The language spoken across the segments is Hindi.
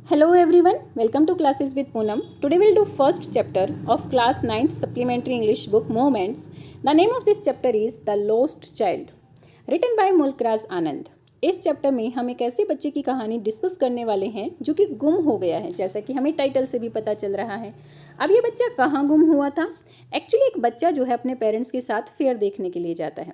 Hello everyone, welcome to Classes with Poonam. Today we'll do first chapter of class 9th supplementary English book Moments. The name of this chapter is The Lost Child, written by Mulkraz Anand. इस चैप्टर में हम एक ऐसे बच्चे की कहानी डिस्कस करने वाले हैं जो कि गुम हो गया है, जैसा कि हमें टाइटल से भी पता चल रहा है। अब ये बच्चा कहाँ गुम हुआ था? एक्चुअली एक बच्चा जो है अपने पेरेंट्स के साथ फेयर देखने के लिए जाता है।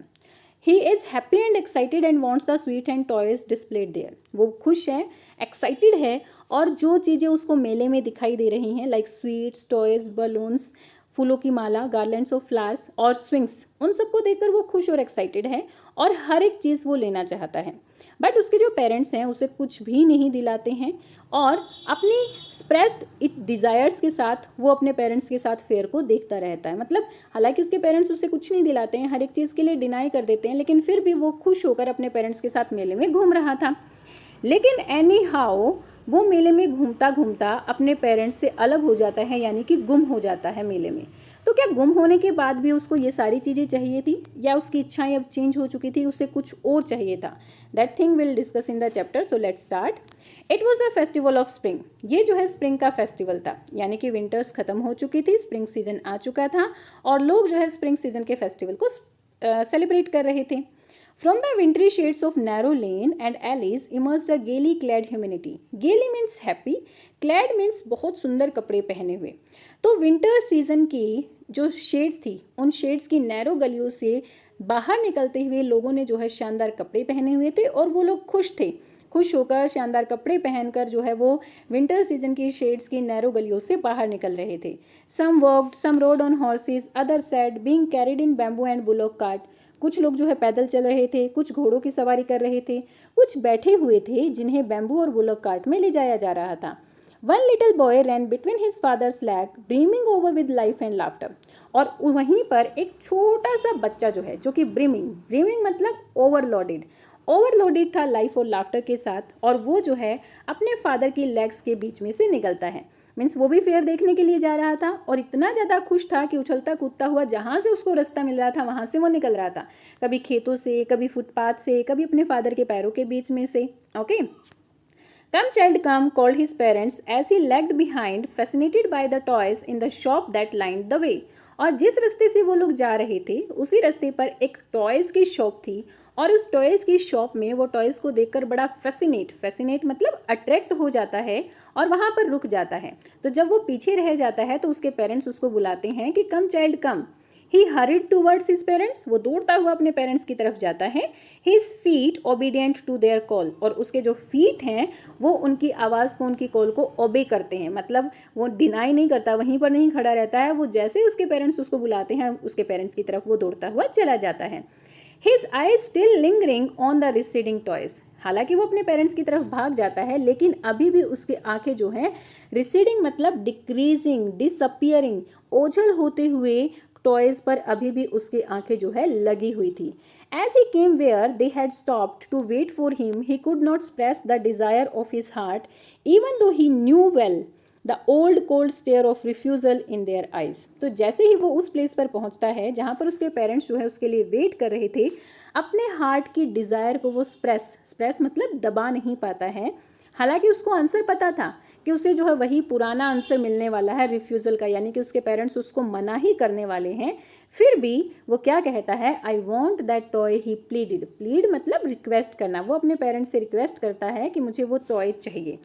He is happy and excited and wants the sweet and toys displayed there. वो खुश है, एक्साइटेड है और जो चीज़ें उसको मेले में दिखाई दे रही हैं लाइक स्वीट्स, टॉयज, बलून्स, फूलों की माला, गार्लैंड्स ऑफ फ्लावर्स और स्विंग्स, उन सबको देखकर वो खुश और एक्साइटेड है और हर एक चीज़ वो लेना चाहता है। बट उसके जो पेरेंट्स हैं उसे कुछ भी नहीं दिलाते हैं और अपनी स्प्रेस्ड डिज़ायर्स के साथ वो अपने पेरेंट्स के साथ फेयर को देखता रहता है। मतलब हालांकि उसके पेरेंट्स उसे कुछ नहीं दिलाते हैं, हर एक चीज़ के लिए डिनाई कर देते हैं, लेकिन फिर भी वो खुश होकर अपने पेरेंट्स के साथ मेले में घूम रहा था। लेकिन एनी हाउ वो मेले में घूमता घूमता अपने पेरेंट्स से अलग हो जाता है, यानी कि गुम हो जाता है मेले में। तो क्या गुम होने के बाद भी उसको ये सारी चीज़ें चाहिए थी या उसकी इच्छाएं अब चेंज हो चुकी थी, उसे कुछ और चाहिए था? That thing will discuss in the chapter, so let's start. It was the festival of spring. ये जो है स्प्रिंग का फेस्टिवल था, यानी कि विंटर्स खत्म हो चुकी थी, स्प्रिंग सीजन आ चुका था और लोग जो है स्प्रिंग सीजन के फेस्टिवल को सेलिब्रेट कर रहे थे। From the wintry shades of narrow lane and alleys emerged a gaily clad humanity. Gaily means happy, clad means बहुत सुंदर कपड़े पहने हुए। तो विंटर सीजन की जो शेड्स थी, उन शेड्स की नैरो गलियों से बाहर निकलते हुए लोगों ने जो है शानदार कपड़े पहने हुए थे और वो लोग खुश थे। खुश होकर शानदार कपड़े पहनकर जो है वो विंटर सीजन की शेड्स की नैरो गलियों से बाहर निकल रहे थे। Some walked, some rode on horses, other sat being carried in bamboo and bullock cart. कुछ लोग जो है पैदल चल रहे थे, कुछ घोड़ों की सवारी कर रहे थे, कुछ बैठे हुए थे जिन्हें बैम्बू और बुलॉक कार्ट में ले जाया जा रहा था। One little boy ran between his father's leg brimming over with life and laughter. और वहीं पर एक छोटा सा बच्चा जो है, जो कि ब्रीमिंग मतलब ओवरलोडेड था लाइफ और लाफ्टर के साथ, और वो जो है अपने फादर की लेग्स के बीच में से निकलता है। मीन्स वो भी फेयर देखने के लिए जा रहा था और इतना ज़्यादा खुश था कि उछलता कूदता हुआ जहाँ से उसको रास्ता मिल रहा था वहाँ से वो निकल रहा था, कभी खेतों से, कभी फुटपाथ से, कभी अपने फादर के पैरों के बीच में से। Okay, come child come called his parents as he lagged behind, fascinated by the toys in the shop that lined the way. और जिस रास्ते से वो लोग जा रहे थे उसी रास्ते पर एक टॉयज़ की शॉप थी और उस टॉयज़ की शॉप में वो टॉयज़ को देखकर बड़ा फैसिनेट मतलब अट्रैक्ट हो जाता है और वहाँ पर रुक जाता है। तो जब वो पीछे रह जाता है तो उसके पेरेंट्स उसको बुलाते हैं कि come child come. He hurried towards his parents, वो दौड़ता हुआ अपने पेरेंट्स की तरफ जाता है। His feet obedient to their call, और उसके जो फीट हैं वो उनकी आवाज़ को, उनकी कॉल को ओबे करते हैं, मतलब वो डिनाई नहीं करता, वहीं पर नहीं खड़ा रहता है, वो जैसे ही उसके पेरेंट्स उसको बुलाते हैं उसके पेरेंट्स की तरफ वो दौड़ता हुआ चला जाता है। His I still lingering on the receding toys. हालांकि वो अपने पेरेंट्स की तरफ भाग जाता है लेकिन अभी भी उसकी आंखें जो हैं रिसीडिंग मतलब डिक्रीजिंग, डिसअपियरिंग, ओझल होते हुए टॉयज पर अभी भी उसकी आंखें जो है लगी हुई थी। As he came where they had stopped to wait for him, he could not express the desire of his heart, even though he knew well the old cold stare of refusal in their eyes. तो जैसे ही वो उस प्लेस पर पहुंचता है जहां पर उसके पेरेंट्स जो है उसके लिए वेट कर रहे थे, अपने हार्ट की डिज़ायर को वो स्प्रेस मतलब दबा नहीं पाता है। हालांकि उसको आंसर पता था कि उसे जो है वही पुराना आंसर मिलने वाला है रिफ्यूज़ल का, यानी कि उसके पेरेंट्स उसको मना ही करने वाले हैं। फिर भी वो क्या कहता है, I want that toy. He plead मतलब रिक्वेस्ट करना, वो अपने पेरेंट्स से रिक्वेस्ट करता है कि मुझे वो टॉय चाहिए।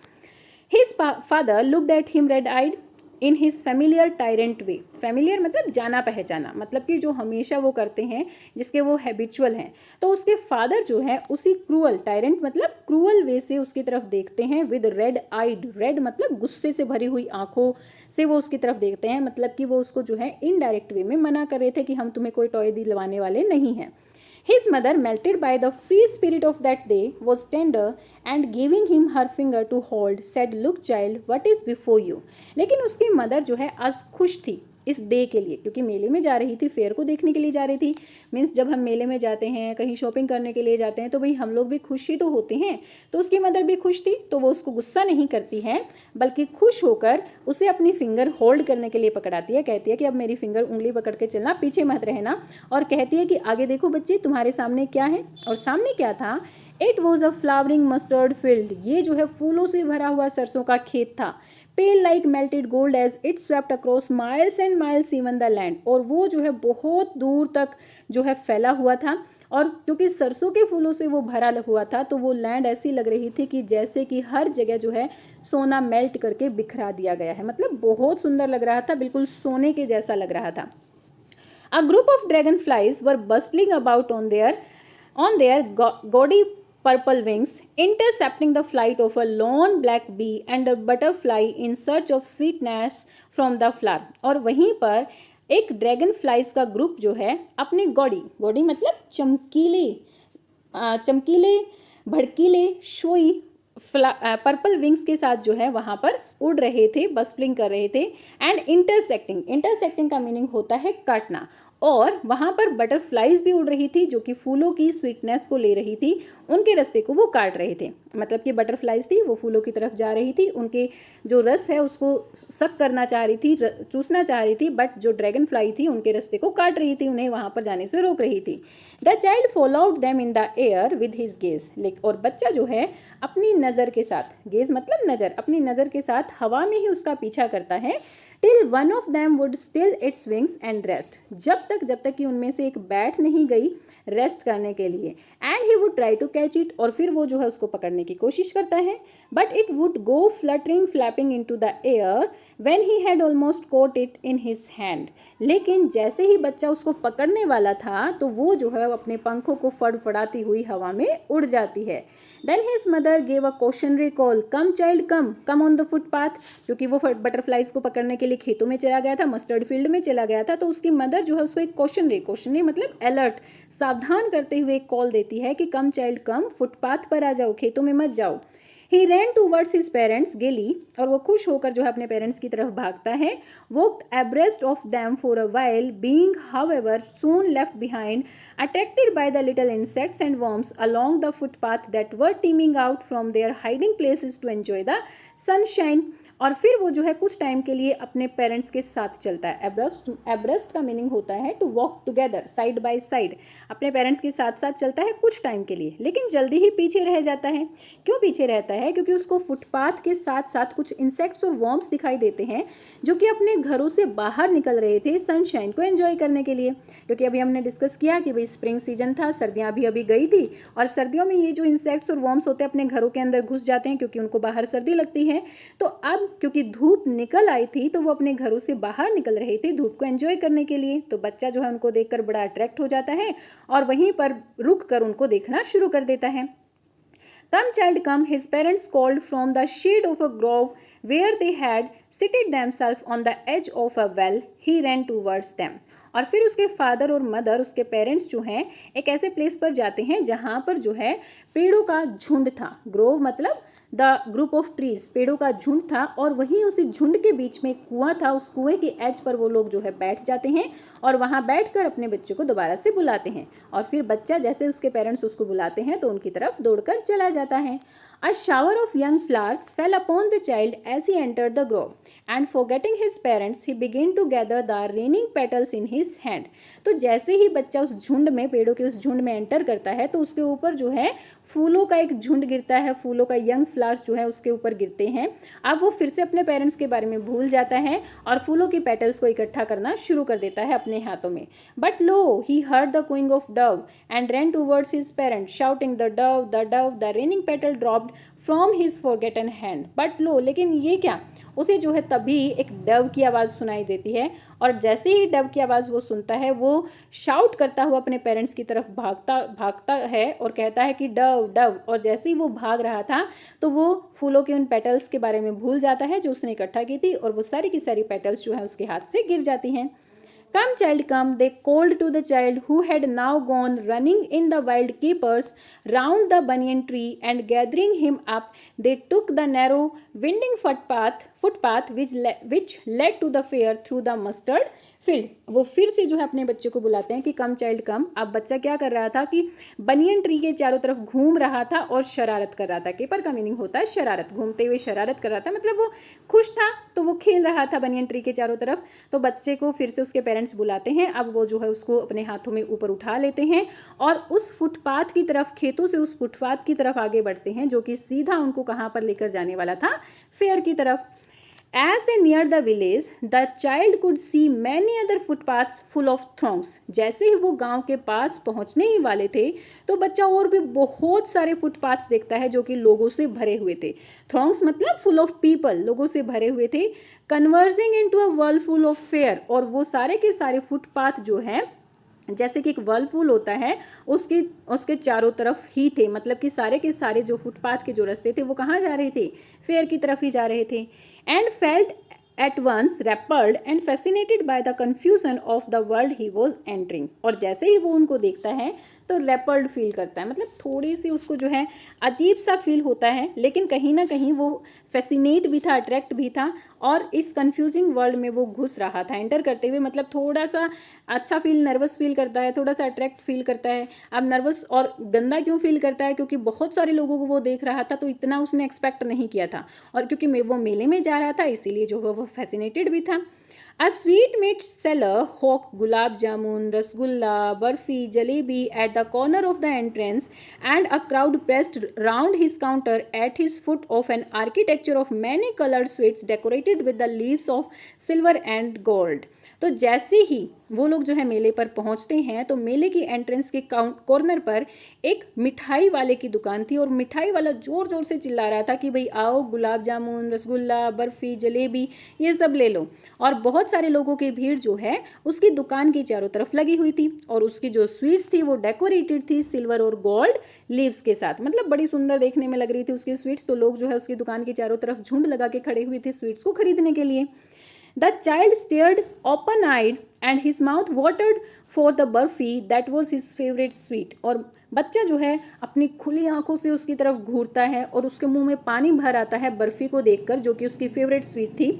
His father looked at him red eyed in his familiar tyrant way. Familiar मतलब जाना पहचाना, मतलब कि जो हमेशा वो करते हैं, जिसके वो हैबिचुअल हैं। तो उसके फादर जो है उसी क्रूअल, टायरेंट मतलब क्रूअल वे से उसकी तरफ देखते हैं। विद रेड आइड, रेड मतलब गुस्से से भरी हुई आंखों से वो उसकी तरफ देखते हैं, मतलब कि वो उसको जो है इनडायरेक्ट वे में मना कर रहे थे कि हम तुम्हें कोई टॉय दिलवाने वाले नहीं हैं। His mother, melted by the free spirit of that day, was tender and giving him her finger to hold, said, "Look, child, what is before you?" लेकिन उसकी मदर जो है आज खुश थी इस डे के लिए, क्योंकि मेले में जा रही थी, फेयर को देखने के लिए जा रही थी। मीन्स जब हम मेले में जाते हैं, कहीं शॉपिंग करने के लिए जाते हैं, तो भाई हम लोग भी खुश ही तो होते हैं। तो उसकी मदर भी खुश थी, तो वो उसको गुस्सा नहीं करती है, बल्कि खुश होकर उसे अपनी फिंगर होल्ड करने के लिए पकड़ाती है। कहती है कि अब मेरी फिंगर, उंगली पकड़ के चलना, पीछे मत रहना। और कहती है कि आगे देखो बच्चे, तुम्हारे सामने क्या है। और सामने क्या था, it was a flowering mustard field, ये जो है फूलों से भरा हुआ सरसों का खेत था। Pale like melted gold as it swept across miles and miles even the land, और वो जो है बहुत दूर तक जो है फैला हुआ था, और क्योंकि सरसों के फूलों से वो भरा हुआ था तो वो लैंड ऐसी लग रही थी कि जैसे कि हर जगह जो है सोना मेल्ट करके बिखरा दिया गया है, मतलब बहुत सुंदर लग रहा था, बिल्कुल सोने के जैसा लग रहा था। A group of dragonflies were bustling about on their gaudy purple wings, intercepting the flight of a lone black bee and a butterfly in search of sweetness from the flower। और वहीं पर एक ड्रैगन फ्लाइज का ग्रुप जो है अपने गौड़ी मतलब चमकीले भड़कीले शोई पर्पल विंग्स के साथ जो है वहाँ पर उड़ रहे थे, बस्टलिंग कर रहे थे। एंड इंटरसेक्टिंग का मीनिंग होता है काटना, और वहाँ पर बटरफ्लाइज भी उड़ रही थी जो कि फूलों की स्वीटनेस को ले रही थी, उनके रास्ते को वो काट रहे थे। मतलब कि बटरफ्लाइज थी वो फूलों की तरफ जा रही थी, उनके जो रस है उसको सक करना चाह रही थी, चूसना चाह रही थी, बट जो ड्रैगन फ्लाई थी उनके रास्ते को काट रही थी, उन्हें वहाँ पर जाने से रोक रही थी। The child followed them in the air with his gaze, और बच्चा जो है अपनी नज़र के साथ, गेज मतलब नज़र, अपनी नज़र के साथ हवा में ही उसका पीछा करता है। Till one of them would still its wings and rest, जब तक कि उनमें से एक बैठ नहीं गई रेस्ट करने के लिए। And he would try to catch it, और फिर वो जो है उसको पकड़ने की कोशिश करता है, but it would go fluttering flapping into the air when he had almost caught it in his hand. लेकिन जैसे ही बच्चा उसको पकड़ने वाला था तो वो जो है अपने पंखों को फड़फड़ाती हुई हवा में उड़ जाती है। Then his mother gave a cautionary call, come child come on the footpath, क्योंकि वो बटरफ्लाइज को पकड़ने के लिए खेतों में चला गया था, मस्टर्ड फील्ड में चला गया था, तो उसकी मदर जो है उसको एक क्वेश्चनरी मतलब अलर्ट, सावधान करते हुए एक कॉल देती है कि कम चाइल्ड कम, फुटपाथ पर आ जाओ, खेतों में मत जाओ। ही रैन टूवर्ड्स हिज पेरेंट्स गेली, और वो खुश होकर जो है अपने पेरेंट्स की तरफ भागता है। Walked abreast of them for a while, being however soon left behind, attracted by the little insects and worms along the footpath that were teeming out from their hiding places to enjoy the sunshine। और फिर वो जो है कुछ टाइम के लिए अपने पेरेंट्स के साथ चलता है। एब्रेस्ट का मीनिंग होता है to walk together, side by side, अपने पेरेंट्स के साथ साथ चलता है कुछ टाइम के लिए, लेकिन जल्दी ही पीछे रह जाता है। क्यों पीछे रहता है? क्योंकि उसको फुटपाथ के साथ साथ कुछ इंसेक्ट्स और वॉर्म्स दिखाई देते हैं जो कि अपने घरों से बाहर निकल रहे थे सनशाइन को एंजॉय करने के लिए। क्योंकि अभी हमने डिस्कस किया कि भाई स्प्रिंग सीजन था, सर्दियाँ अभी गई थी, और सर्दियों में ये जो इंसेक्ट्स और वॉर्म्स होते हैं अपने घरों के अंदर घुस जाते हैं क्योंकि उनको बाहर सर्दी लगती है। तो अब क्योंकि धूप निकल आई थी तो वो अपने घरों से बाहर निकल रहे थे धूप को एंजॉय करने के लिए। तो बच्चा जो है उनको देखकर बड़ा अट्रैक्ट हो जाता है और वहीं पर रुक कर उनको देखना शुरू कर देता है। Come child come, his parents called from the shade of a grove where they had seated themselves on the edge of a well. He ran towards them. और फिर उसके फादर और मदर, उसके पेरेंट्स जो हैं एक ऐसे प्लेस पर जाते हैं जहाँ पर जो है पेड़ों का झुंड था। ग्रोव मतलब द ग्रुप ऑफ ट्रीज, पेड़ों का झुंड था, और वहीं उसी झुंड के बीच में एक कुआं था। उस कुएं के एज पर वो लोग जो है बैठ जाते हैं और वहाँ बैठकर अपने बच्चे को दोबारा से बुलाते हैं। और फिर बच्चा जैसे उसके पेरेंट्स उसको बुलाते हैं तो उनकी तरफ दौड़कर चला जाता है। A shower of young flowers fell upon the child as he entered the grove, and forgetting his parents, he began to gather the raining petals in his hand. तो जैसे ही बच्चा उस झुंड में, पेड़ों के उस झुंड में एंटर करता है तो उसके ऊपर जो है फूलों का एक झुंड गिरता है, फूलों का यंग फ्लावर्स जो है उसके ऊपर गिरते हैं। अब वो फिर से अपने पेरेंट्स के बारे में भूल जाता है और फूलों की पेटल्स को इकट्ठा करना शुरू कर देता है अपने हाथों में। But low, he heard the cooing of dove and ran towards his parents, shouting, the dove, the dove, the raining petal dropped from his forgotten hand. But lo, लेकिन ये क्या, उसे जो है तभी एक डव की आवाज़ सुनाई देती है, और जैसे ही डव की आवाज़ वो सुनता है वो शाउट करता हुआ अपने पेरेंट्स की तरफ भागता है और कहता है कि डव डव। और जैसे ही वो भाग रहा था तो वो फूलों के उन पेटल्स के बारे में भूल जाता है जो उसने इकट्ठा की थी, और वो सारी की सारी पेटल्स जो है उसके हाथ से गिर जाती हैं। Come child come, they called to the child who had now gone running in the wild capers round the banyan tree, and gathering him up they took the narrow winding footpath which led to the fair through the mustard field। वो फिर से जो है अपने बच्चे को बुलाते हैं कि कम चाइल्ड कम। अब बच्चा क्या कर रहा था कि बनियन ट्री के चारों तरफ घूम रहा था और शरारत कर रहा था। केपर का मीनिंग होता है शरारत, घूमते हुए शरारत कर रहा था, मतलब वो खुश था तो वो खेल रहा था बनियन ट्री के चारों तरफ। तो बच्चे को फिर से उसके पेरेंट्स बुलाते हैं। अब वो जो है उसको अपने हाथों में ऊपर उठा लेते हैं और उस फुटपाथ की तरफ, खेतों से उस फुटपाथ की तरफ आगे बढ़ते हैं जो कि सीधा उनको कहाँ पर लेकर जाने वाला था, फेयर की तरफ। As they neared the village, the child could see many other footpaths full of throngs. जैसे ही वो गांव के पास पहुंचने ही वाले थे तो बच्चा और भी बहुत सारे फुटपाथ्स देखता है जो कि लोगों से भरे हुए थे। थ्रॉन्ग्स मतलब फुल ऑफ पीपल, लोगों से भरे हुए थे। Converging into a whirlpool of fair, और वो सारे के सारे फुटपाथ जो है जैसे कि एक वर्लपूल होता है उसके चारों तरफ ही थे, मतलब कि सारे के सारे जो फुटपाथ के जो रास्ते थे वो कहाँ जा रहे थे, फेयर की तरफ ही जा रहे थे। And felt at once repelled and fascinated by the confusion of the world he was entering, और जैसे ही वो उनको देखता है तो रेपल्ड फील करता है, मतलब थोड़ी सी उसको जो है अजीब सा फील होता है, लेकिन कहीं ना कहीं वो फैसिनेट भी था, अट्रैक्ट भी था, और इस कंफ्यूजिंग वर्ल्ड में वो घुस रहा था एंटर करते हुए। मतलब थोड़ा सा अच्छा फील, नर्वस फील करता है, थोड़ा सा अट्रैक्ट फील करता है। अब नर्वस और गंदा क्यों फील करता है, क्योंकि बहुत सारे लोगों को वो देख रहा था तो इतना उसने एक्सपेक्ट नहीं किया था, और क्योंकि वो मेले में जा रहा था इसीलिए जो है वो फैसिनेटेड भी था। A sweetmeat seller hawked gulab jamun, rasgulla, barfi, jalebi at the corner of the entrance, and a crowd pressed round his counter at his foot of an architecture of many colored sweets decorated with the leaves of silver and gold. तो जैसे ही वो लोग जो है मेले पर पहुंचते हैं तो मेले की एंट्रेंस के कॉर्नर पर एक मिठाई वाले की दुकान थी, और मिठाई वाला जोर जोर से चिल्ला रहा था कि भाई आओ, गुलाब जामुन, रसगुल्ला, बर्फ़ी, जलेबी ये सब ले लो। और बहुत सारे लोगों की भीड़ जो है उसकी दुकान की चारों तरफ लगी हुई थी, और उसकी जो स्वीट्स थी वो डेकोरेटेड थी सिल्वर और गोल्ड लीव्स के साथ, मतलब बड़ी सुंदर देखने में लग रही थी उसकी स्वीट्स। तो लोग जो है उसकी दुकान की चारों तरफ झुंड लगा के खड़े हुए थे स्वीट्स को खरीदने के लिए। The child stared open-eyed and his mouth watered for the burfi that was his favorite sweet. और बच्चा जो है अपनी खुली आंखों से उसकी तरफ घूरता है और उसके मुंह में पानी भर आता है बर्फी को देखकर, जो कि उसकी फेवरेट स्वीट थी।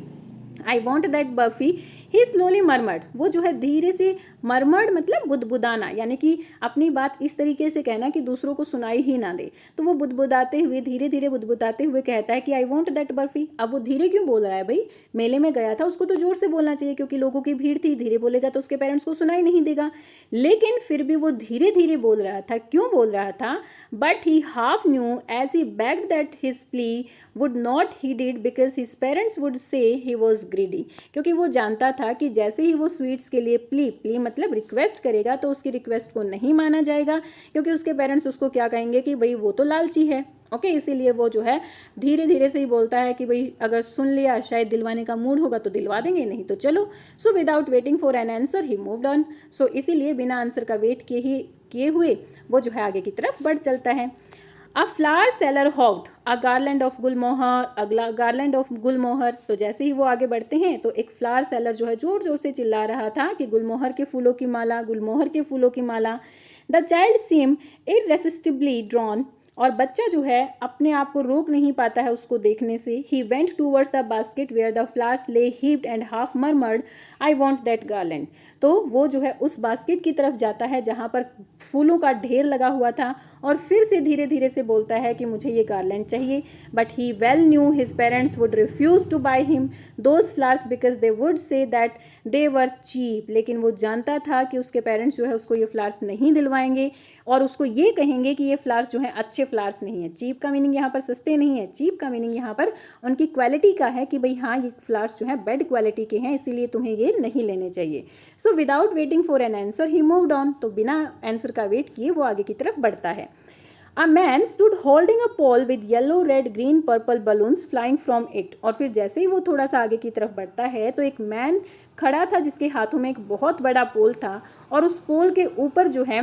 I want that burfi. He slowly murmured. वो जो है धीरे से, मरमर्ड मतलब बुदबुदाना, यानी कि अपनी बात इस तरीके से कहना कि दूसरों को सुनाई ही ना दे। तो वो बुदबुदाते हुए, धीरे धीरे बुदबुदाते हुए कहता है कि आई वॉन्ट दैट बर्फी। अब वो धीरे क्यों बोल रहा है भाई, मेले में गया था, उसको तो जोर से बोलना चाहिए क्योंकि लोगों की भीड़ थी, धीरे बोलेगा तो उसके पेरेंट्स को सुनाई नहीं देगा, लेकिन फिर भी वो धीरे धीरे बोल रहा था। क्यों बोल रहा था? But he half knew as he begged that his plea would not heed it because his parents would say he was greedy, क्योंकि वो जानता था कि जैसे ही वो स्वीट्स के लिए प्ली मतलब रिक्वेस्ट करेगा तो उसकी रिक्वेस्ट को नहीं माना जाएगा, क्योंकि उसके पेरेंट्स उसको क्या कहेंगे कि भाई वो तो लालची है। ओके, इसीलिए वो जो है धीरे धीरे से ही बोलता है कि भाई अगर सुन लिया, शायद दिलवाने का मूड होगा तो दिलवा देंगे, नहीं तो चलो। So without waiting for an answer he moved on. So इसीलिए बिना आंसर का वेट किए हुए वो जो है आगे की तरफ बढ़ चलता है। A flower seller hawked a garland of गुलमोहर, अगला garland of गुलमोहर। तो जैसे ही वो आगे बढ़ते हैं तो एक फ्लावर सेलर जो है जोर जोर से चिल्ला रहा था कि गुलमोहर के फूलों की माला, गुलमोहर के फूलों की माला। The child seemed irresistibly drawn, और बच्चा जो है अपने आप को रोक नहीं पाता है उसको देखने से। He went towards the basket where the flowers lay heaped and half murmured, I want that garland. तो वो जो है उस बास्केट की तरफ जाता है जहाँ पर फूलों का ढेर लगा हुआ था, और फिर से धीरे धीरे से बोलता है कि मुझे ये गार्लैंड चाहिए। But he well knew his parents would refuse to buy him those flowers because they would say that they were cheap. लेकिन वो जानता था कि उसके पेरेंट्स जो है उसको ये फ्लावर्स नहीं दिलवाएंगे, और उसको ये कहेंगे कि ये फ्लावर्स जो हैं अच्छे फ्लावर्स नहीं है। चीप का मीनिंग यहाँ पर सस्ते नहीं है, चीप का मीनिंग यहाँ पर उनकी क्वालिटी का है कि भाई हाँ ये फ्लावर्स जो हैं बैड क्वालिटी के हैं, इसीलिए तुम्हें ये नहीं लेने चाहिए। सो without waiting for an answer he moved on. तो बिना आंसर का वेट किए वो आगे की तरफ बढ़ता है। A man stood holding a pole with yellow, red, green, purple balloons flying from it. और फिर जैसे ही वो थोड़ा सा आगे की तरफ बढ़ता है तो एक मैन खड़ा था जिसके हाथों में एक बहुत बड़ा पोल था, और उस पोल के ऊपर जो है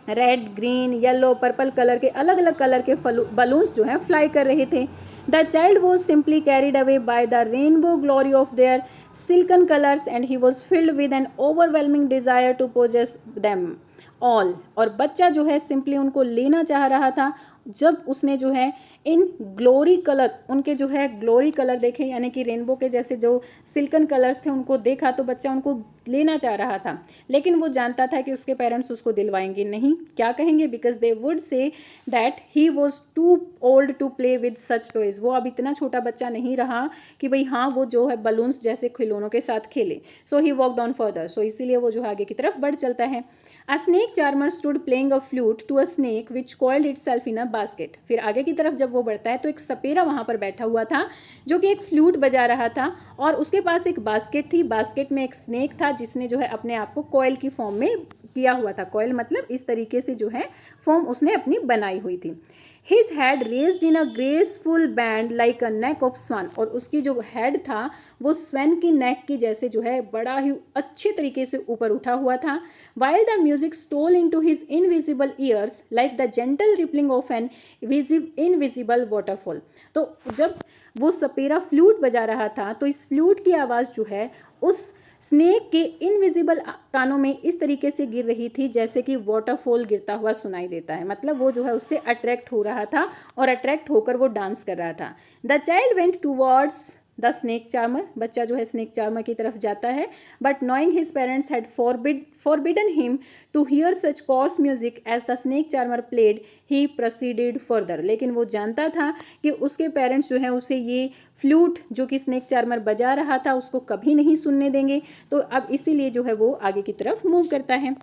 red, green, yellow, purple colour के अलग अलग कलर के बलून्स जो हैं फ्लाई कर रहे थे। The child was simply carried away by the rainbow glory of their silken colours and he was filled with an overwhelming desire to possess them all. और बच्चा जो है सिंपली उनको लेना चाह रहा था जब उसने जो है इन ग्लोरी कलर, उनके जो है ग्लोरी कलर देखे, यानी कि रेनबो के जैसे जो सिल्कन कलर्स थे उनको देखा, तो बच्चा उनको लेना चाह रहा था, लेकिन वो जानता था कि उसके पेरेंट्स उसको दिलवाएंगे नहीं। क्या कहेंगे? Because they would say that he was too old to play with such toys. वो अब इतना छोटा बच्चा नहीं रहा कि भाई हाँ वो जो है बलून्स जैसे खिलौनों के साथ खेले। सो ही वॉकड ऑन फर्दर, सो इसीलिए वो जो है आगे की तरफ बढ़ चलता है। A snake charmer stood playing a flute to a snake which coiled itself in a basket। फिर आगे की तरफ जब वो बढ़ता है तो एक सपेरा वहाँ पर बैठा हुआ था जो कि एक फ्लूट बजा रहा था, और उसके पास एक बास्केट थी। बास्केट में एक स्नेक था जिसने जो है अपने आप को कॉइल की फॉर्म में किया हुआ था। कॉइल मतलब इस तरीके से जो है फॉर्म उसने अपनी बनाई हुई थी। His head raised in a graceful band like a neck of swan। और उसकी जो हेड था वो स्वैन की नेक की जैसे जो है बड़ा ही अच्छे तरीके से ऊपर उठा हुआ था। While the music stole into his invisible ears like the gentle rippling of an invisible waterfall। तो जब वो सपेरा फ्लूट बजा रहा था तो इस फ्लूट की आवाज़ जो है उस स्नेक के इनविजिबल कानों में इस तरीके से गिर रही थी जैसे कि वाटरफॉल गिरता हुआ सुनाई देता है। मतलब वो जो है उससे अट्रैक्ट हो रहा था और अट्रैक्ट होकर वो डांस कर रहा था। The child went towards the snake charmer. बच्चा जो है स्नेक चार्मर की तरफ जाता है, but knowing his parents had forbidden him to hear such coarse music as the snake charmer played, he proceeded further. लेकिन वो जानता था कि उसके पेरेंट्स जो है उसे ये फ्लूट जो कि स्नेक चार्मर बजा रहा था उसको कभी नहीं सुनने देंगे, तो अब इसीलिए जो है वो आगे की तरफ मूव करता है।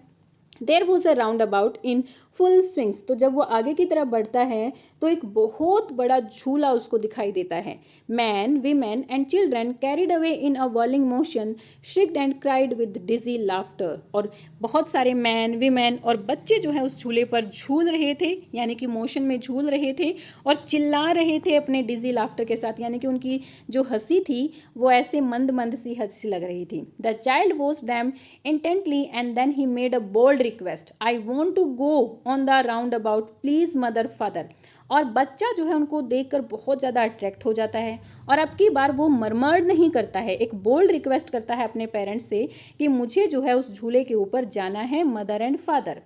There was a roundabout in full swings. तो जब वो आगे की तरफ बढ़ता है तो एक बहुत बड़ा झूला उसको दिखाई देता है। Men, women and children carried away in a whirling motion shrieked and cried with dizzy laughter. और बहुत सारे मैन, वीमेन और बच्चे जो है उस झूले पर झूल रहे थे, यानी कि मोशन में झूल रहे थे और चिल्ला रहे थे अपने डिजी लाफ्टर के साथ, यानी कि उनकी जो हंसी थी वो ऐसे मंद मंद सी हंसी लग रही थी। The child watched them intently and then he made a bold request, I want to go on the roundabout please mother father. और बच्चा जो है उनको देखकर बहुत ज़्यादा अट्रैक्ट हो जाता है और अब की बार वो मरमर्ड नहीं करता है, एक बोल्ड रिक्वेस्ट करता है अपने पेरेंट्स से कि मुझे जो है उस झूले के ऊपर जाना है, mother and father.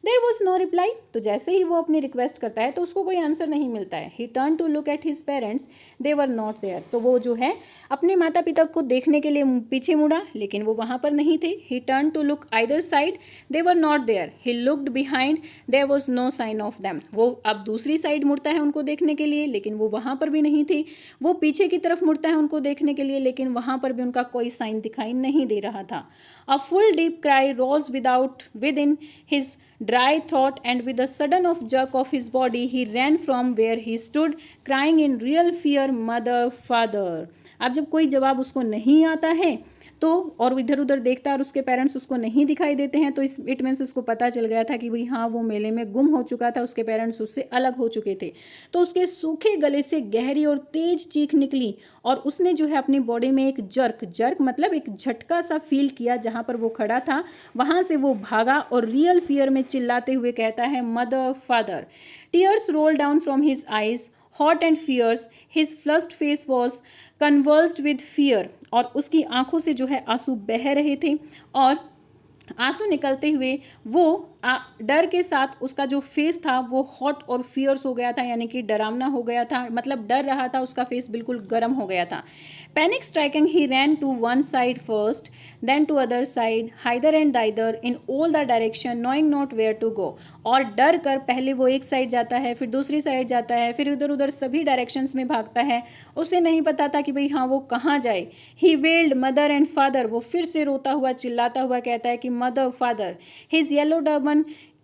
There was no reply. तो जैसे ही वो अपनी रिक्वेस्ट करता है तो उसको कोई आंसर नहीं मिलता है। He turn to look at his parents, they were not there. तो वो जो है अपने माता पिता को देखने के लिए पीछे मुड़ा, लेकिन वो वहाँ पर नहीं थे। He turn to look either side, they were not there. He looked behind, there was no sign of them. वो अब दूसरी साइड मुड़ता है उनको देखने के लिए, लेकिन वो वहाँ पर भी नहीं थे। वो पीछे की तरफ मुड़ता है उनको देखने के लिए, लेकिन वहाँ पर भी उनका कोई साइन दिखाई नहीं दे रहा था। A full deep cry rose within his dry thought, and with a sudden of jerk of his body he ran from where he stood crying in real fear, mother, father। अब जब कोई जवाब उसको नहीं आता है तो और इधर उधर देखता है और उसके पेरेंट्स उसको नहीं दिखाई देते हैं, तो इट मीन्स उसको पता चल गया था कि भाई हाँ वो मेले में गुम हो चुका था, उसके पेरेंट्स उससे अलग हो चुके थे। तो उसके सूखे गले से गहरी और तेज चीख निकली और उसने जो है अपनी बॉडी में एक जर्क मतलब एक झटका सा फील किया। जहाँ पर वो खड़ा था वहाँ से वो भागा और रियल फियर में चिल्लाते हुए कहता है, mother, father. Tears roll down from his eyes hot and fierce, his flushed face was convulsed with fear. और उसकी आंखों से जो है आंसू बह रहे थे और आंसू निकलते हुए वो डर के साथ उसका जो फेस था वो हॉट और फियर्स हो गया था, यानी कि डरावना हो गया था, मतलब डर रहा था, उसका फेस बिल्कुल गर्म हो गया था। Panic striking he ran to one side first, then to other side, hither and thither in all the direction, knowing not where to go. और डर कर पहले वो एक साइड जाता है, फिर दूसरी साइड जाता है, फिर इधर उधर सभी डायरेक्शंस में भागता है। उसे नहीं पता था कि भाई हाँ वो कहाँ जाए। ही वेल्ड मदर एंड फादर। वो फिर से रोता हुआ चिल्लाता हुआ कहता है कि mother, father. His yellow turban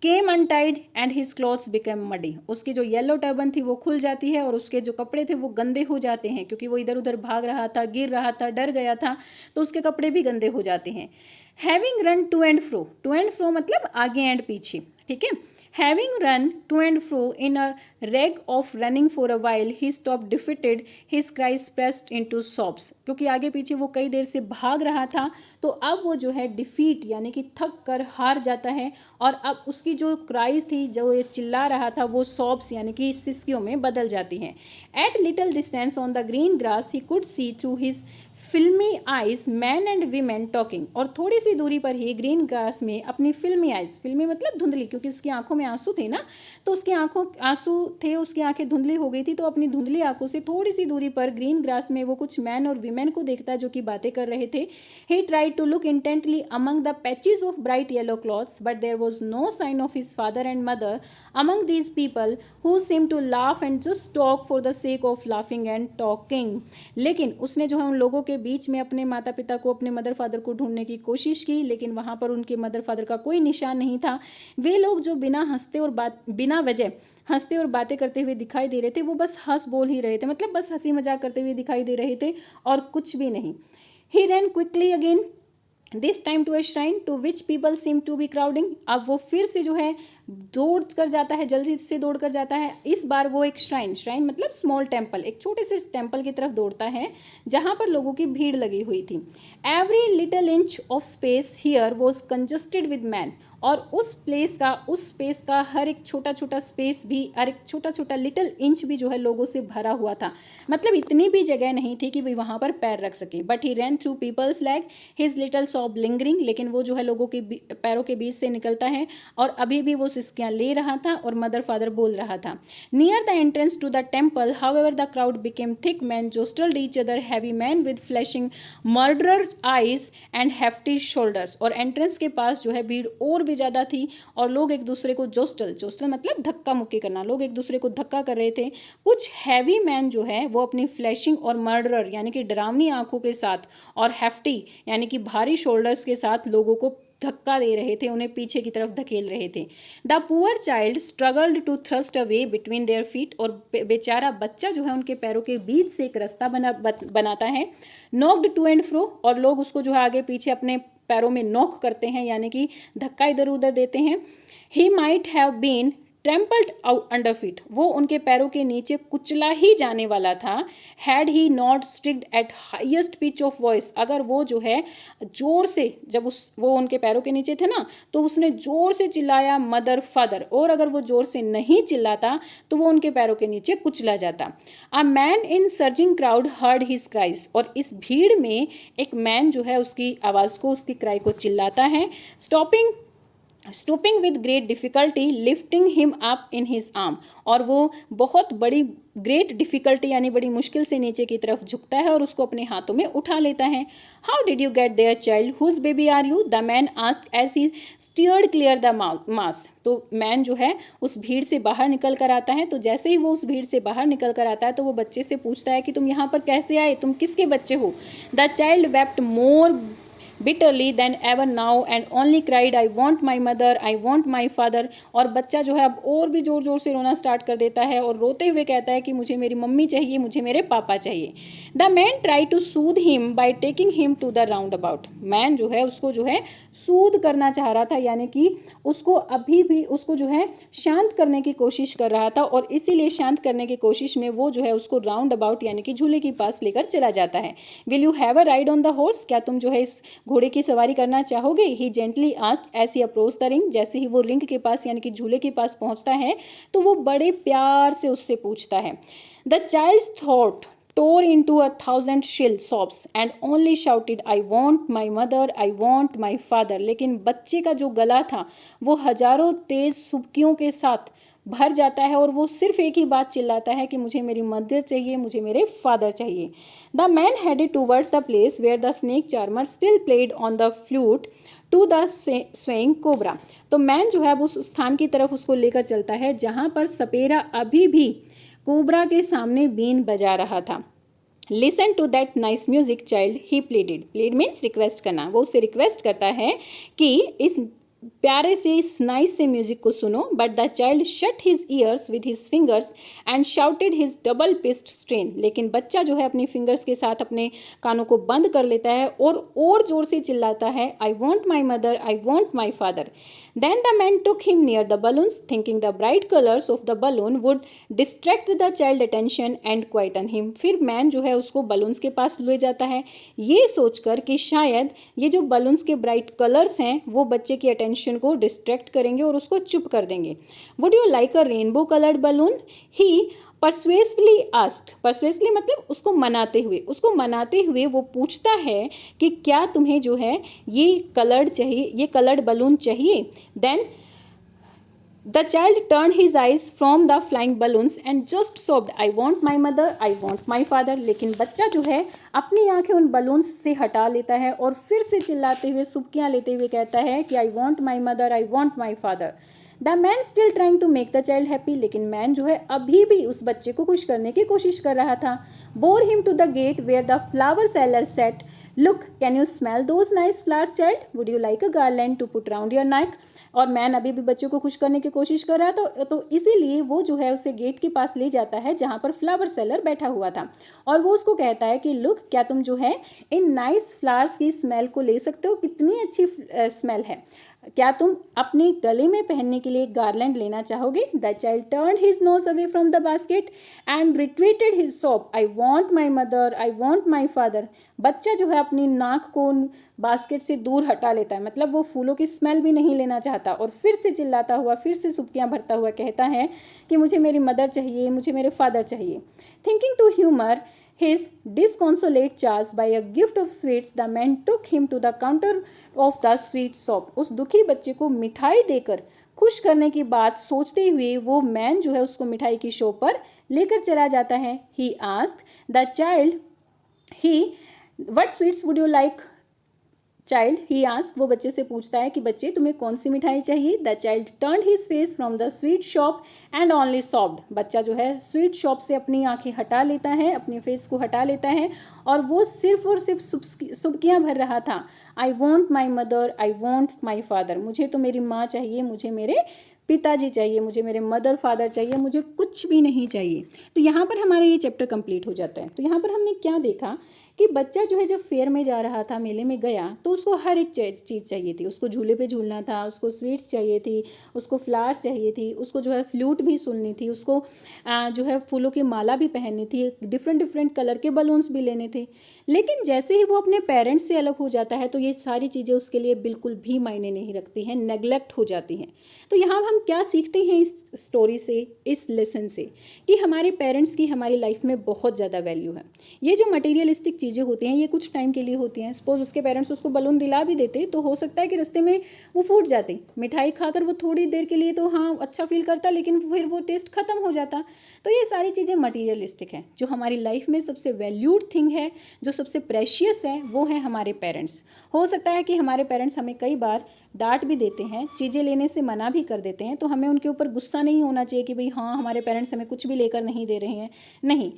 came untied and his clothes become muddy. उसकी जो येलो टर्बन थी वो खुल जाती है और उसके जो कपड़े थे वो गंदे हो जाते हैं, क्योंकि वो इधर उधर भाग रहा था, गिर रहा था, डर गया था, तो उसके कपड़े भी गंदे हो जाते हैं। Having run to and fro मतलब आगे एंड पीछे, ठीक है। Having run to and fro in a rag of running for a while, he stopped defeated, his cries pressed into sobs। क्योंकि आगे पीछे वो कई देर से भाग रहा था तो अब वो जो है डिफीट यानी कि थक कर हार जाता है और अब उसकी जो क्राइज थी, जो ये चिल्ला रहा था, वो सॉब्स यानी कि सिसकियों में बदल जाती हैं। At little distance on the green grass he could see through his filmy eyes man and women talking. और थोड़ी सी दूरी पर ही ग्रीन ग्रास में अपनी फिल्मी आइज, फिल्मी मतलब धुंधली, क्योंकि उसकी आंखों में में आंसू थे ना, तो उसकी आंसू थे, उसकी आंखें धुंधली हो गई थी, तो अपनी धुंधली आंखों से थोड़ी सी दूरी पर ग्रीन ग्रास में वो कुछ मैन और वीमेन को देखता जो कि बातें कर रहे थे. He tried to look intently among the patches of bright yellow cloths, but there was no sign of his father and mother among these people who seemed to laugh and just talk for the sake of laughing and talking. लेकिन उसने जो है उन लोगों के बीच में अपने माता पिता को, अपने मदर फादर को ढूंढने की कोशिश की, लेकिन वहाँ पर उनके मदर फादर का कोई निशान नहीं था. वे लोग जो बिना वजह हंसते और बातें करते हुए दिखाई दे रहे थे, वो बस हंस बोल ही रहे थे, मतलब बस हंसी मजाक करते हुए दिखाई दे रहे थे और कुछ भी नहीं. He ran quickly again, this time to a shrine to which people seemed to be crowding. अब वो फिर से जो है दौड़ कर जाता है, जल्दी से दौड़ कर जाता है. इस बार वो एक श्राइन मतलब स्मॉल टेम्पल, एक छोटे से टेम्पल की तरफ दौड़ता है जहाँ पर लोगों की भीड़ लगी हुई थी. Every little inch of space here was congested with men. और उस स्पेस का हर एक छोटा छोटा स्पेस भी, हर एक छोटा छोटा लिटिल इंच भी जो है लोगों से भरा हुआ था. मतलब इतनी भी जगह नहीं थी कि वे वहाँ पर पैर रख सके. But he ran through people's leg, his little sob lingering. लेकिन वो जो है लोगों के पैरों के बीच से निकलता है और अभी भी वो सिसकियाँ ले रहा था और मदर फादर बोल रहा था. Near the entrance to the temple however the crowd became thick. Man jostled each other, heavy man with flashing murderer eyes and hefty shoulders. और एंट्रेंस के पास जो है भीड़ और ज़्यादा थी और लोग एक दूसरे को जोस्टल मतलब धक्का मुक्की करना, लोग एक दूसरे को धक्का कर रहे थे. कुछ हैवी मैन जो है वो अपनी फ्लैशिंग और मर्डरर यानी कि डरावनी आंखों के साथ और हेफ्टी यानी कि भारी शोल्डर्स के साथ लोगों को धक्का दे रहे थे, उन्हें पीछे की तरफ धकेल रहे थे. The poor child struggled to thrust away between their feet. और बेचारा बच्चा जो है उनके पैरों के बीच से एक रास्ता बनाता है. Knocked to and fro. और लोग उसको जो है आगे पीछे अपने पैरों में नॉक करते हैं यानी कि धक्का इधर उधर देते हैं. He might have been trampled out under feet. वो उनके पैरों के नीचे कुचला ही जाने वाला था. Had he not shrieked at highest pitch of voice. अगर वो जो है जोर से, जब वो उनके पैरों के नीचे थे ना, तो उसने जोर से चिल्लाया मदर फादर. और अगर वो जोर से नहीं चिल्लाता तो वो उनके पैरों के नीचे कुचला जाता. A man in surging crowd heard his cries. और इस भीड़ में एक मैन जो है उसकी आवाज़ को, उसकी क्राई को चिल्लाता है. Stooping with great difficulty lifting him up in his arm. और वो बहुत बड़ी ग्रेट डिफिकल्टी यानी बड़ी मुश्किल से नीचे की तरफ झुकता है और उसको अपने हाथों में उठा लेता है. How did you get there child, whose baby are you, the man asked as he steered clear the mass. तो मैन जो है उस भीड़ से बाहर निकल कर आता है. तो जैसे ही वो उस भीड़ से बाहर निकल कर आता है तो वो बच्चे से पूछता है कि तुम यहाँ पर कैसे आए, तुम किसके बच्चे हो. The child wept more bitterly than ever now and only cried, I want my mother, I want my father. और बच्चा जो है अब और भी ज़ोर ज़ोर से रोना स्टार्ट कर देता है और रोते हुए कहता है कि मुझे मेरी मम्मी चाहिए, मुझे मेरे पापा चाहिए. The man try to soothe him by taking him to the roundabout. Man जो है उसको जो है सूद करना चाह रहा था यानी कि उसको अभी भी उसको जो है शांत करने की कोशिश कर रहा था. और इसीलिए शांत करने की कोशिश में वो जो है उसको राउंड अबाउट यानी कि झूले के पास लेकर चला जाता है. Will you have a ride on the horse, क्या तुम जो है इस घोड़े की सवारी करना चाहोगे. He gently asked as he approach the ring. जैसे ही वो रिंग के पास यानी कि झूले के पास पहुंचता है तो वो बड़े प्यार से उससे पूछता है. The child's thought tore into 1,000 shrill sobs and only shouted, I want my mother, I want my father. लेकिन बच्चे का जो गला था वो हजारों तेज सुबकियों के साथ भर जाता है और वो सिर्फ एक ही बात चिल्लाता है कि मुझे मेरी मदर चाहिए, मुझे मेरे फादर चाहिए. The man headed towards the place where the snake charmer still played on the flute to the swaying cobra. तो मैन जो है उस स्थान की तरफ उसको लेकर चलता है जहाँ पर सपेरा अभी भी कोबरा के सामने बीन बजा रहा था. Listen to that nice music child, he pleaded. Plead means request करना. वो उससे रिक्वेस्ट करता है कि इस प्यारे से इस नाइस से म्यूजिक को सुनो. But the child shut his ears with his fingers and shouted his double pitched strain. लेकिन बच्चा जो है अपने फिंगर्स के साथ अपने कानों को बंद कर लेता है और जोर से चिल्लाता है, I want my mother, I want my father. Then the man took him near the balloons, thinking the bright colors of the balloon would distract the child attention and quieten him. फिर मैन जो है उसको बलून्स के पास ले जाता है ये सोचकर कि शायद ये जो बलून्स के ब्राइट कलर्स हैं वो बच्चे की अटेंशन को डिस्ट्रैक्ट करेंगे और उसको चुप कर देंगे. Would you like a rainbow colored balloon? He persuasively asked. Persuasively मतलब उसको मनाते हुए वो पूछता है कि क्या तुम्हें जो है ये कलर्ड चाहिए, ये कलर्ड बलून चाहिए. Then The child turned his eyes from the flying balloons and just sobbed, I want my mother, I want my father. लेकिन बच्चा जो है अपनी आंखें उन बलून्स से हटा लेता है और फिर से चिल्लाते हुए सुबकियां लेते हुए कहता है कि I want my mother, I want my father. The man still trying to make the child happy. लेकिन मैन जो है अभी भी उस बच्चे को खुश करने की कोशिश कर रहा था. Bore him to the gate where the flower seller sat, look can you smell those nice flowers child, would you like a garland to put round your neck. और मैन अभी भी बच्चों को खुश करने की कोशिश कर रहा था, तो इसीलिए वो जो है उसे गेट के पास ले जाता है जहाँ पर फ्लावर सेलर बैठा हुआ था. और वो उसको कहता है कि लुक, क्या तुम जो है इन नाइस फ्लावर्स की स्मेल को ले सकते हो, कितनी अच्छी स्मेल है, क्या तुम अपने गले में पहनने के लिए गार्लैंड लेना चाहोगे. The child turned his nose away from the basket and retreated his shop, I want my mother, I want my father. बच्चा जो है अपनी नाक को बास्केट से दूर हटा लेता है, मतलब वो फूलों की स्मेल भी नहीं लेना चाहता, और फिर से चिल्लाता हुआ, फिर से सुबकियां भरता हुआ कहता है कि मुझे मेरी मदर चाहिए, मुझे मेरे फादर चाहिए. Thinking to humour his disconsolate charge by a gift of sweets, the man took him to the counter of the sweet shop. उस दुखी बच्चे को मिठाई देकर खुश करने की बात सोचते हुए वो मैन जो है उसको मिठाई की शॉप पर लेकर चला जाता है. He asked the child, what sweets would you like? Child, he ask, वो बच्चे से पूछता है कि बच्चे तुम्हें कौन सी मिठाई चाहिए. The child turned his face from the sweet shop and only sobbed. बच्चा जो है स्वीट शॉप से अपनी आंखें हटा लेता है, अपने फेस को हटा लेता है, और वो सिर्फ और सिर्फ सुबकियां भर रहा था. I want my mother, I want my father. मुझे तो मेरी माँ चाहिए, मुझे मेरे पिताजी चाहिए, मुझे मेरे मदर फादर चाहिए, मुझे कुछ भी नहीं चाहिए. तो यहाँ पर हमारा ये चैप्टर कंप्लीट हो जाता है. तो यहाँ पर हमने क्या देखा कि बच्चा जो है जब फेयर में जा रहा था, मेले में गया, तो उसको हर एक चीज़ चाहिए थी. उसको झूले पे झूलना था, उसको स्वीट्स चाहिए थी, उसको फ्लावर्स चाहिए थी, उसको जो है फ्लूट भी सुननी थी, उसको जो है फूलों की माला भी पहननी थी, डिफरेंट डिफरेंट कलर के बलून्स भी लेने थे. लेकिन जैसे ही वो अपने पेरेंट्स से अलग हो जाता है तो ये सारी चीज़ें उसके लिए बिल्कुल भी मायने नहीं रखती हैं, नेग्लेक्ट हो जाती हैं. तो यहाँ हम क्या सीखते हैं इस स्टोरी से, इस लेसन से, कि हमारे पेरेंट्स की हमारी लाइफ में बहुत ज़्यादा वैल्यू है. ये जो मटेरियलिस्टिक चीज़ें होती हैं ये कुछ टाइम के लिए होती हैं. सपोज उसके पेरेंट्स उसको बलून दिला भी देते तो हो सकता है कि रास्ते में वो फूट जाते. मिठाई खाकर वो थोड़ी देर के लिए तो हाँ अच्छा फील करता, लेकिन फिर वो टेस्ट खत्म हो जाता. तो ये सारी चीज़ें मटेरियलिस्टिक हैं. जो हमारी लाइफ में सबसे वैल्यूड थिंग है, जो सबसे प्रेशियस है, वो है हमारे पेरेंट्स. हो सकता है कि हमारे पेरेंट्स हमें कई बार डांट भी देते हैं, चीज़ें लेने से मना भी कर देते हैं, तो हमें उनके ऊपर गुस्सा नहीं होना चाहिए कि भाई हाँ हमारे पेरेंट्स हमें कुछ भी लेकर नहीं दे रहे हैं. नहीं,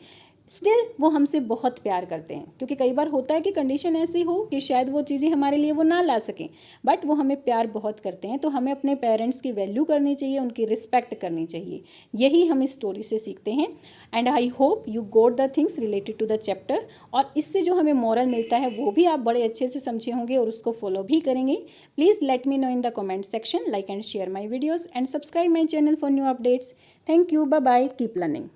स्टिल वो हमसे बहुत प्यार करते हैं, क्योंकि कई बार होता है कि कंडीशन ऐसी हो कि शायद वो चीज़ें हमारे लिए वो ना ला सकें, बट वो हमें प्यार बहुत करते हैं. तो हमें अपने पेरेंट्स की वैल्यू करनी चाहिए, उनकी रिस्पेक्ट करनी चाहिए. यही हम इस स्टोरी से सीखते हैं. And I hope you got the things related to the chapter. और इससे जो हमें मॉरल मिलता है वो भी आप बड़े अच्छे से समझे होंगे और उसको फॉलो भी करेंगे. Please let me know in the comment section. Like and share my videos and subscribe my channel for new updates. Thank you, bye bye, keep learning.